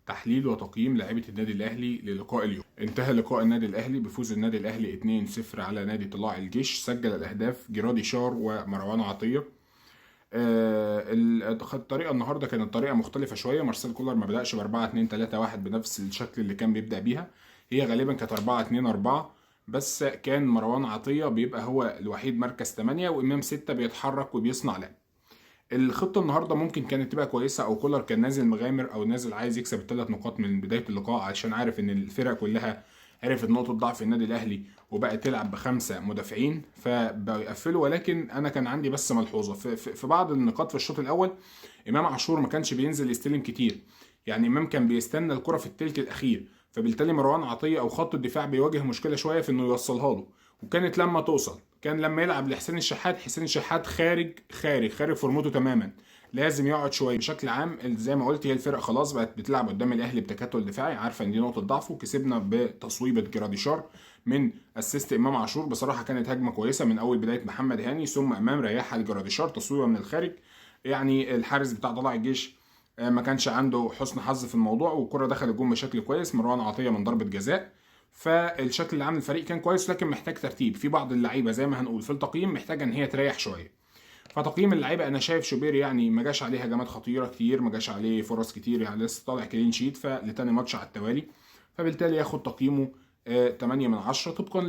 تحليل وتقييم لاعيبه النادي الاهلي للقاء اليوم. انتهى لقاء النادي الاهلي بفوز النادي الاهلي 2-0 على نادي طلائع الجيش. سجل الاهداف جراديشار ومروان عطيه. الطريقه النهارده كانت طريقه مختلفه شويه. مارسيل كولر ما بداش ب 4-2-3-1 بنفس الشكل اللي كان بيبدا بيها. هي غالبا كانت 4-2-4، بس كان مروان عطيه بيبقى هو الوحيد مركز 8 وامام 6 بيتحرك وبيصنع لعب. الخطه النهارده ممكن كانت تبقى كويسه، او كولر كان نازل مغامر او نازل عايز يكسب الثلاث نقاط من بدايه اللقاء، عشان عارف ان الفرق كلها عرفت نقطه ضعف النادي الاهلي وبقى تلعب بخمسه مدافعين فبقوا يقفلوا. ولكن انا كان عندي بس ملحوظه في بعض النقاط في الشوط الاول. امام عاشور ما كانش بينزل يستلم كتير، يعني امام كان بيستنى الكره في الثلث الاخير، فبالتالي مروان عطيه او خط الدفاع بيواجه مشكله شويه في انه يوصلها له. وكانت لما توصل كان لما يلعب لحسين الشحات، حسين الشحات خارج فورمته تماما، لازم يقعد شويه. بشكل عام زي ما قلت، هي الفرق خلاص بقت بتلعب قدام الاهلي بتكتل دفاعي، عارفه ان دي نقطه ضعفه. كسبنا بتصويبه جراديشار من اسيست امام عاشور. بصراحه كانت هجمه كويسه من اول بدايه محمد هاني، ثم امام ريحها لجراديشار تصويبه من الخارج. يعني الحارس بتاع طلائع الجيش ما كانش عنده حسن حظ في الموضوع، والكره دخلت الجون بشكل كويس. مروان عطيه من ضربه جزاء. فالشكل اللي عامل الفريق كان كويس، لكن محتاج ترتيب في بعض اللعيبه زي ما هنقول في التقييم، محتاجه ان هي تريح شويه. فتقييم اللعيبه انا شايف شوبير يعني ما جاش عليه هجمات خطيره كتير، ما جاش عليه فرص كتير، يعني لسه طالع كلين شيت فلتاني ماتش على التوالي، فبالتالي ياخد تقييمه 8 من 10 طبقا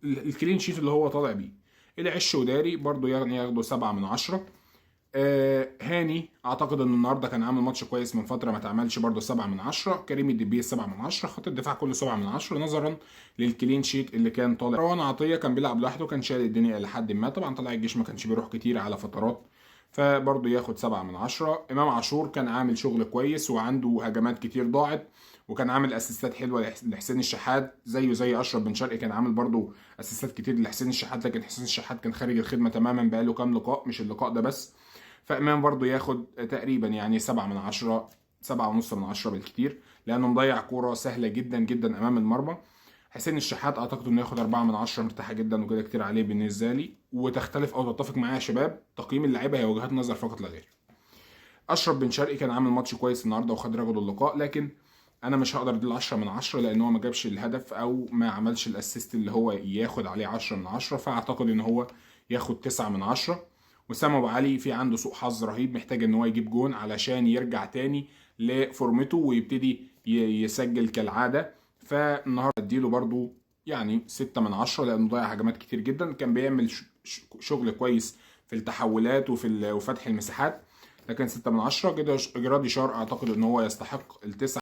للكلين شيت اللي هو طالع بيه. العش وداري برضو يعني ياخدوا 7 من 10. هاني اعتقد ان النهارده كان عامل ماتش كويس من فتره ما اتعملش، برده 7 من 10. كريم الدبيس 7 من 10. خط الدفاع كله 7 من 10 نظرا للكلين شيت اللي كان طالع. مروان عطيه كان بيلعب لوحده، كان شايل الدنيا الى حد ما. طبعا طلع الجيش ما كانش بيروح كتير على فترات، فبرضه ياخد 7 من 10. امام عاشور كان عامل شغل كويس وعنده هجمات كتير ضاعت، وكان عامل اسيستات حلوه لحسين الشحات، زيه زي اشرف بن شرقي كان عامل برضه اسيستات كتير لحسين الشحات. لكن حسين الشحات كان خارج الخدمه تماما بقاله كام لقاء، مش اللقاء ده بس. فامام برضو ياخد تقريبا يعني 7 من 10، 7.5 من 10 بالكتير، لانه مضيع كوره سهله جدا جدا امام المرمى. حسين الشحات اعتقد انه ياخد 4 من 10 مرتاحه جدا، وكده كتير عليه بالنسبه لي. وتختلف او تتفق معايا يا شباب، تقييم اللعيبه هي وجهات نظر فقط لا غير. اشرف بن شرقي كان عامل ماتش كويس النهارده وخد رجل اللقاء، لكن انا مش هقدر اديله 10 من 10 لان هو ما جابش الهدف او ما عملش الاسيست اللي هو ياخد عليه 10 من 10. فاعتقد ان هو ياخد 9 من 10. وسام ابو علي في عنده سوء حظ رهيب، محتاج ان هو يجيب جون علشان يرجع تاني لفورمته ويبتدي يسجل كالعاده. فالنهارده اديله برضو يعني 6 من 10 لانه ضيع هجمات كتير جدا. كان بيعمل شغل كويس في التحولات وفتح المساحات، لكن 6 من 10. كده جرادي شار اعتقد ان هو يستحق التسعة.